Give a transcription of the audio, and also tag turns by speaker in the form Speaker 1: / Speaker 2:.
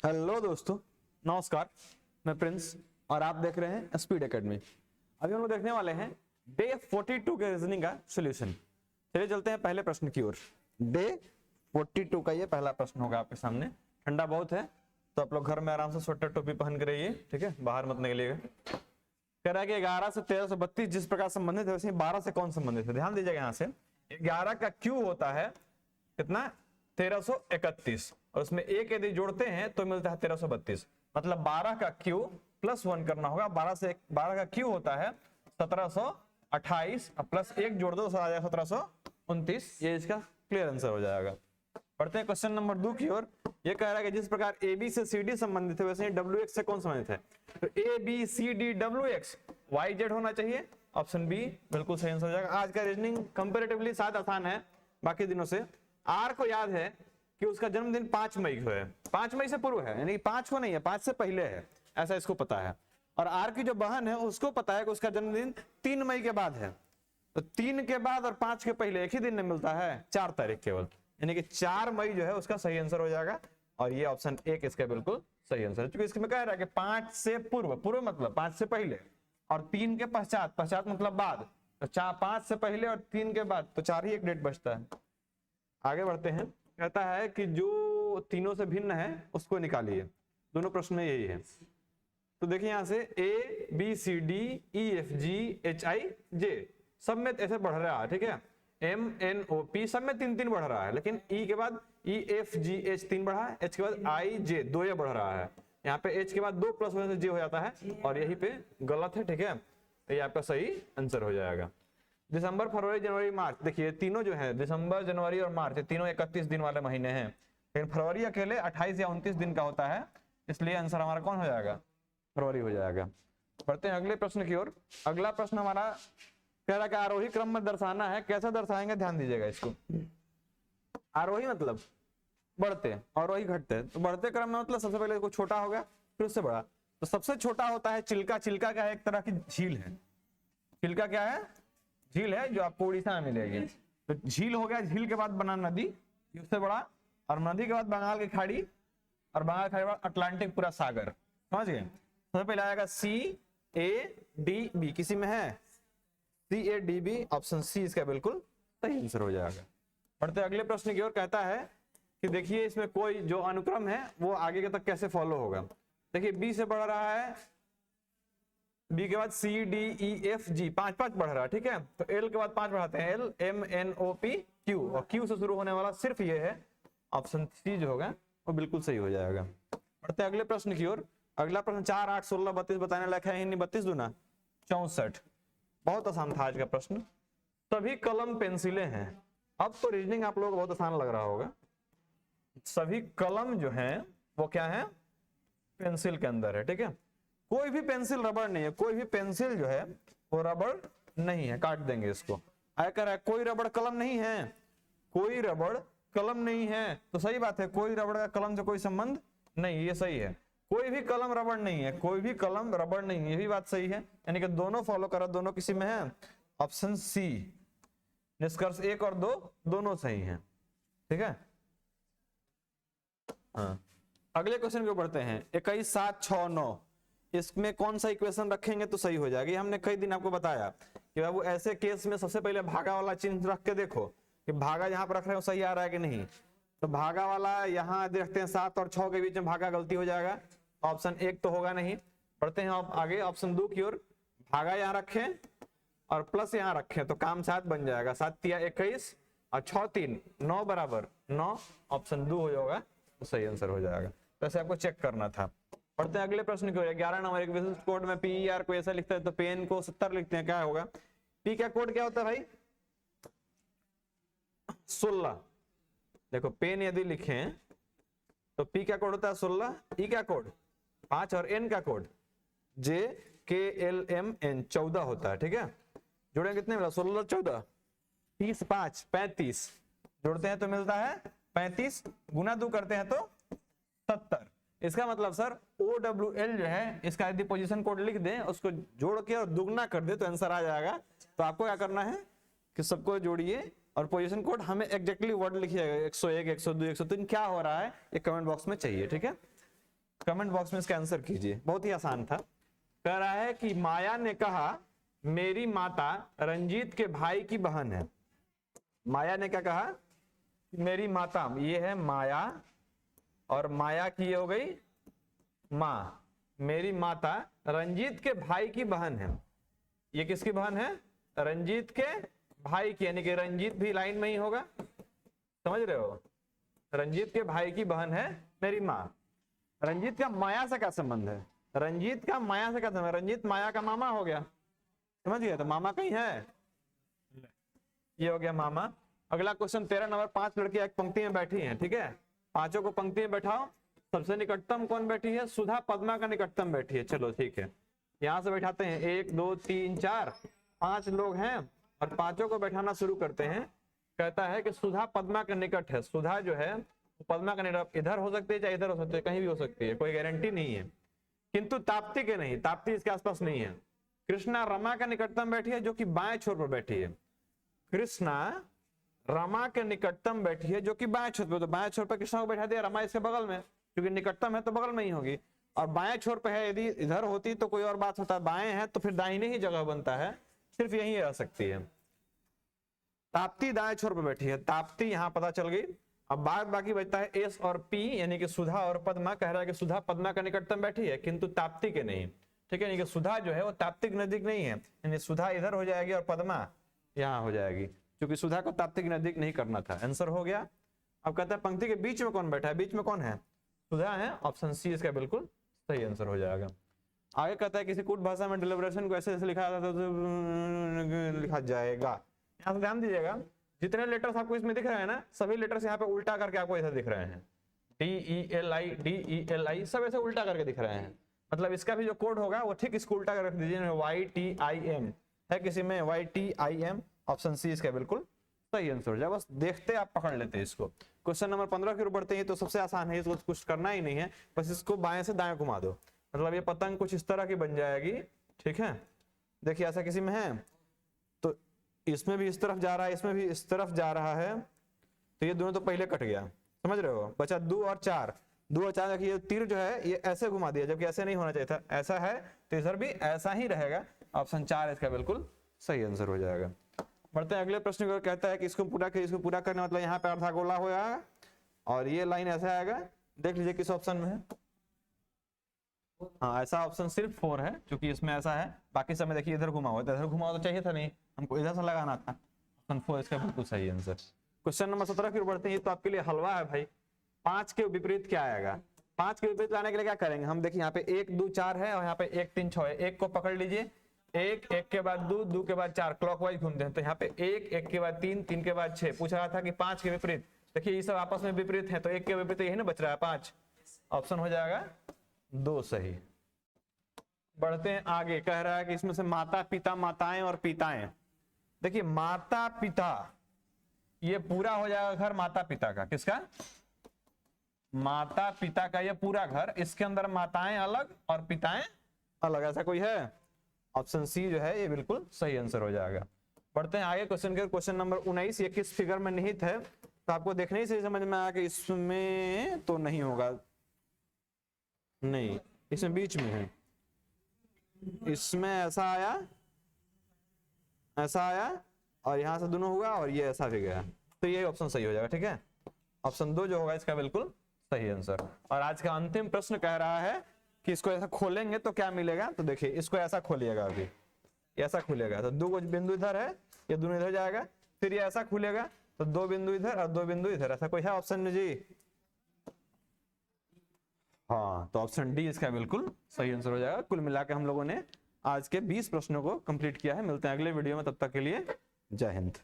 Speaker 1: Hello दोस्तों, नमस्कार। मैं प्रिंस और आप देख रहे हैं स्पीड एकेडमी। अभी हम लोग देखने वाले हैं डे 42 के रीजनिंग का सॉल्यूशन। चलिए चलते हैं पहले प्रश्न की ओर। डे 42 का ये पहला प्रश्न होगा आपके सामने। ठंडा बहुत है तो आप लोग घर में आराम से स्वेटर टोपी पहन के रहिए, ठीक है, बाहर मत निकलिएगा। कह रहा है कि 11 से 13 से 32 जिस प्रकार संबंधित है वैसे 12 से कौन संबंधित है। ध्यान दीजिएगा, यहाँ से 11 का क्यू होता है कितना, 1331, और उसमें एक यदि जोड़ते हैं तो मिलता है 1332। मतलब 12 का क्यू प्लस 1 करना होगा। 12 का क्यू होता है 1728 और प्लस 1 जोड़ दो तो आ जाएगा 1729। ये इसका क्लियर आंसर हो जाएगा। पढ़ते हैं क्वेश्चन नंबर 2 की ओर। ये कह रहा है कि जिस प्रकार ए बी से सी डी संबंधित है वैसे ही डब्ल्यू एक्स से कौन संबंधित है। तो A B C D W X Y Z होना चाहिए। ऑप्शन बी बिल्कुल सही आंसर हो जाएगा। आज का रीजनिंग कंपैरेटिवली शायद आसान है बाकी दिनों से। आर को याद है कि उसका जन्मदिन 5 मई को है, 5 मई से पूर्व है, यानी 5 को नहीं है, 5 से पहले है, ऐसा इसको पता है। और आर की जो बहन है उसको पता है कि उसका जन्मदिन 3 मई के बाद है। तो 3 के बाद और 5 के पहले एक ही दिन में मिलता है, 4 तारीख केवल, यानी कि 4 मई जो है उसका सही आंसर हो जाएगा। और ये ऑप्शन 1 इसका बिल्कुल सही आंसर है। क्योंकि इसमें कह रहा है कि 5 से पूर्व, पूर्व मतलब 5 से पहले, और 3 के पश्चात, पश्चात मतलब बाद, तो 5 से पहले और 3 के बाद, तो 4 ही एक डेट बचता है। आगे बढ़ते हैं। कहता है कि जो तीनों से भिन्न है उसको निकालिए। दोनों प्रश्न में यही है। तो देखिए यहाँ से A B C D E F G H I J सब में ऐसे बढ़ रहा है, ठीक है। एम एन ओ पी सब में 3 बढ़ रहा है, लेकिन ई के बाद ई एफ जी एच 3 बढ़ा है, एच के बाद आई जे 2 ये बढ़ रहा है। यहाँ पे एच के बाद 2 प्लस होने से जे हो जाता है, और यही पे गलत है, ठीक है। तो ये आपका सही आंसर हो जाएगा। दिसंबर फरवरी जनवरी मार्च, देखिए तीनों जो है दिसंबर जनवरी और मार्च, तीनों 31 दिन वाले महीने हैं, लेकिन फरवरी अकेले 28 या 29 दिन का होता है, इसलिए आंसर हमारा कौन हो जाएगा, फरवरी हो जाएगा। बढ़ते हैं अगले प्रश्न की ओर। अगला प्रश्न हमारा कह रहा है कि आरोही क्रम में दर्शाना है। कैसे दर्शाएंगे, ध्यान दीजिएगा इसको। आरोही मतलब बढ़ते, अवरोही घटते। तो बढ़ते क्रम में मतलब सबसे पहले कुछ छोटा होगा फिर उससे बड़ा। तो सबसे छोटा होता है चिल्का। चिल्का क्या है, एक तरह की झील है। चिल्का क्या है, झील है, जो आपको उड़ीसा में मिलेगी। तो झील हो गया, झील के बाद बना नदी, उससे बड़ा, और नदी के बाद बंगाल की खाड़ी, और बंगाल खाड़ी के बाद अटलांटिक पूरा सागर। समझ गए। सबसे पहले आएगा सी ए डी बी, किसी में है C A D B, option C इसका बिल्कुल सही आंसर हो जाएगा। बढ़ते अगले प्रश्न की ओर। कहता है कि देखिए इसमें कोई जो अनुक्रम है वो आगे के तक कैसे फॉलो होगा। देखिए बी से बढ़ रहा है, बी के बाद सी डी ई एफ जी 5 बढ़ रहा है, ठीक है। तो एल के बाद 5 बढ़ाते हैं, L M N O P Q, और क्यू से शुरू होने वाला सिर्फ ये है, ऑप्शन सी जो होगा वो बिल्कुल सही हो जाएगा। बढ़ते अगले प्रश्न की ओर। अगला प्रश्न 4 8 16 32 बताने लायक है ही नहीं। 32 दूना 64, बहुत आसान था आज का प्रश्न। सभी कलम पेंसिलें हैं। अब तो रीजनिंग आप लोगों को बहुत आसान लग रहा होगा। सभी कलम जो है वो क्या है, पेंसिल के अंदर है, ठीक है। कोई भी पेंसिल रबड़ नहीं है, कोई भी पेंसिल जो है वो रबड़ नहीं है। काट देंगे इसको। आया कर रहा है कोई रबड़ कलम नहीं है, कोई रबड़ कलम नहीं है, तो सही बात है, कोई रबड़ का कलम से कोई संबंध नहीं, ये सही है। कोई भी कलम रबड़ नहीं है, कोई भी कलम रबड़ नहीं है, ये भी बात सही है, यानी कि दोनों फॉलो करा, दोनों किसी में है, ऑप्शन सी। निष्कर्ष 1 और 2 दोनों सही हैं, ठीक है। हाँ, अगले क्वेश्चन को बढ़ते हैं। 21 7 6 9, इसमें कौन सा इक्वेशन रखेंगे तो सही हो जाएगी। हमने कई दिन आपको बताया कि बाबू ऐसे केस में सबसे पहले भागा वाला चिन्ह रख के देखो कि भागा जहां पर रख रहे हो सही आ रहा है कि नहीं। तो भागा वाला यहाँ यदि रखते हैं 7 और 6 के बीच में, भागा गलती हो जाएगा, ऑप्शन 1 तो होगा नहीं। बढ़ते हैं आप आगे ऑप्शन 2 की ओर। भागा यहाँ रखें और प्लस यहाँ रखें तो काम 7 बन जाएगा। 7 या 21 और 6 3 9 बराबर 9, ऑप्शन 2 हो जाएगा तो सही आंसर हो जाएगा। तो ऐसे आपको चेक करना था। पढ़ते हैं अगले प्रश्न की ओर। 11 नंबर। एक विशिष्ट कोड में पी आर को ऐसा लिखता है तो पेन को 70 लिखते हैं, क्या होगा। पी का कोड क्या होता है भाई, 16। देखो पेन यदि लिखें तो पी का कोड होता है 16, ई का कोड 5 और एन का कोड जे के एल एम एन 14 होता है, ठीक है। जोड़े कितने मिला, 16 14 30 5 35, जोड़ते हैं तो मिलता है 35, गुना 2 करते हैं तो 70। इसका मतलब सर OWL जो है इसका यदि पोजीशन कोड लिख दें, उसको जोड़ के और दुगना कर दे तो आंसर आ जाएगा। तो आपको क्या करना है कि सबको जोड़िए और पोजीशन कोड हमें एग्जैक्टली वर्ड लिखिएगा, 101 102 103 क्या हो रहा है ये कमेंट बॉक्स में चाहिए, ठीक है। कमेंट बॉक्स में इसका आंसर कीजिए, बहुत ही आसान था। कह रहा है कि माया ने कहा मेरी माता रंजीत के भाई की बहन है। माया ने क्या कहा? मेरी माता, ये है माया, और माया की ये हो गई माँ। मेरी माता रंजीत के भाई की बहन है। ये किसकी बहन है? रंजीत के भाई की, यानी कि रंजीत भी लाइन में ही होगा, समझ रहे हो? रंजीत के भाई की बहन है मेरी माँ। रंजीत का माया से क्या संबंध है? रंजीत का माया से क्या संबंध? रंजीत माया का मामा हो गया, समझ गया? तो मामा कहीं है, ये हो गया मामा। अगला क्वेश्चन 13 नंबर, 5 लड़कियां एक पंक्ति में बैठी हैं, ठीक है? पांचों को पंक्ति में बैठाओ। सबसे निकटतम कौन बैठी है? सुधा पद्मा का निकटतम बैठी है। चलो ठीक है, यहां से बैठाते हैं। 1 2 3 4 5 लोग हैं और पांचों को बैठाना शुरू करते हैं। कहता है कि सुधा पद्मा के निकट है। सुधा जो है पद्मा का निकट इधर हो सकती है, चाहे इधर हो सकती है, कहीं भी हो सकती है, कोई गारंटी नहीं है। किंतु ताप्ती के नहीं, ताप्ती इसके आसपास नहीं है। कृष्णा रमा का निकटतम बैठी है, जो कि बाएं छोर पर बैठी है। कृष्णा रमा के निकटतम बैठी है, जो कि बाएं छोर पर। तो बाएं छोर पर कृष्णा को बैठा दिया, रमा इसके बगल में, क्योंकि निकटतम है तो बगल में ही होगी। और बाएं छोर पे है, यदि इधर होती तो कोई और बात होता है, बाएं है तो फिर दाहिने ही जगह बनता है, सिर्फ यही रह सकती है। ताप्ती दाएं छोर पर बैठी है, ताप्ती यहां पता चल गई। अब बाकी बचता है एस और पी, यानी कि सुधा और पद्मा। कह रहा है कि सुधा पद्मा का निकटतम बैठी है, किंतु ताप्ती के नहीं, ठीक है? यानी कि सुधा जो है वो ताप्ती के नजदीक नहीं है, यानी सुधा इधर हो जाएगी और पद्मा यहां हो जाएगी, क्योंकि सुधा को ताप्ती के नजदीक नहीं करना था। आंसर हो गया। अब कहता है पंक्ति के बीच में कौन बैठा है? बीच में कौन है? सुधा है। ऑप्शन सी इसका बिल्कुल सही आंसर हो जाएगा। आगे कहता है किसी कूट भाषा में डिलिब्रेशन को ऐसे ऐसे लिखा जाता है तो लिखा जाएगा। यहाँ से ध्यान दीजिएगा, जितने लेटर्स आपको इसमें दिख रहे हैं ना, सभी लेटर्स यहाँ पे उल्टा करके आपको ऐसे दिख रहे हैं। DELI सब ऐसे उल्टा करके दिख रहे हैं। मतलब इसका भी जो कोड होगा वो ठीक इसको उल्टा कर रख दीजिए। YTIM है किसी में, YTIM। ऑप्शन सी इसका बिल्कुल सही आंसर हो जाए। बस देखते आप पकड़ लेते हैं इसको। क्वेश्चन नंबर 15 की ओर बढ़ते हैं, तो सबसे आसान है, इसको कुछ करना ही नहीं है, बस इसको बाएं से दाएं घुमा दो। मतलब ये पतंग कुछ इस तरह की बन जाएगी, ठीक है? देखिए ऐसा किसी में है तो इसमें भी इस तरफ जा रहा है, इसमें भी इस तरफ जा रहा है, तो ये दोनों तो पहले कट गया, समझ रहे हो? बचा 2 और 4। 2 और 4 देखिए, तीर जो है ये ऐसे घुमा दिया, जबकि ऐसे नहीं होना चाहिए था। ऐसा है तो इधर भी ऐसा ही रहेगा। ऑप्शन 4 इसका बिल्कुल सही आंसर हो जाएगा। बढ़ते हैं अगले प्रश्न को। कहता है कि इसको पूरा करना मतलब यहाँ पे अर्धा गोला हो जाएगा और ये लाइन ऐसा आएगा। देख लीजिए किस ऑप्शन में है। हाँ, ऐसा ऑप्शन सिर्फ 4 है, क्योंकि इसमें ऐसा है। बाकी समय देखिए इधर घुमा हुआ, इधर घुमा तो चाहिए था नहीं, हमको इधर से लगाना था। ऑप्शन 4 इसका बिल्कुल सही आंसर। क्वेश्चन नंबर 17 की ओर बढ़ते हैं। तो आपके लिए हलवा है भाई। 5 के विपरीत क्या आएगा? 5 के विपरीत लाने के लिए क्या करेंगे हम? देखिए यहाँ पे 1 2 4 है और यहाँ पे 1 3 6 है। 1 को पकड़ लीजिए, 1 1 के बाद 2 2 के बाद 4, क्लॉकवाइज घूमते हैं। तो यहाँ पे 1 1 के बाद 3 3 के बाद 6। पूछ रहा था कि 5 के विपरीत। देखिए ये सब आपस में विपरीत है, तो 1 के विपरीत यही ना बच रहा है 5। ऑप्शन हो जाएगा 2 सही। बढ़ते हैं आगे। कह रहा है कि इसमें से माता पिता, माताएं और पिताएं। देखिए माता पिता, ये पूरा हो जाएगा घर माता पिता का। किसका? माता पिता का ये पूरा घर। इसके अंदर माताएं अलग और पिताएं अलग, ऐसा कोई है? ऑप्शन सी जो है ये बिल्कुल सही आंसर हो जाएगा। बढ़ते हैं आगे क्वेश्चन के। क्वेश्चन नंबर 19, ये किस फिगर में निहित है? तो आपको देखने से समझ में आया कि इसमें तो नहीं होगा, नहीं, इसमें बीच में है। इसमें ऐसा आया और यहां से दोनों हुआ और ये ऐसा भी गया, तो ये ऑप्शन सही हो जाएगा, ठीक है? ऑप्शन 2 जो होगा इसका बिल्कुल सही आंसर। और आज का अंतिम प्रश्न कह रहा है कि इसको ऐसा खोलेंगे तो क्या मिलेगा? तो देखिए इसको ऐसा खोलिएगा, अभी ऐसा खुलेगा तो 2 बिंदु इधर है, ये दोनों इधर जाएगा। फिर ये ऐसा खुलेगा तो 2 बिंदु इधर और 2 बिंदु इधर। ऐसा कोई है ऑप्शन में जी? हाँ, तो ऑप्शन डी इसका बिल्कुल सही आंसर हो जाएगा। कुल मिलाकर हम लोगों ने आज के 20 प्रश्नों को कंप्लीट किया है। मिलते हैं अगले वीडियो में, तब तक के लिए जय हिंद।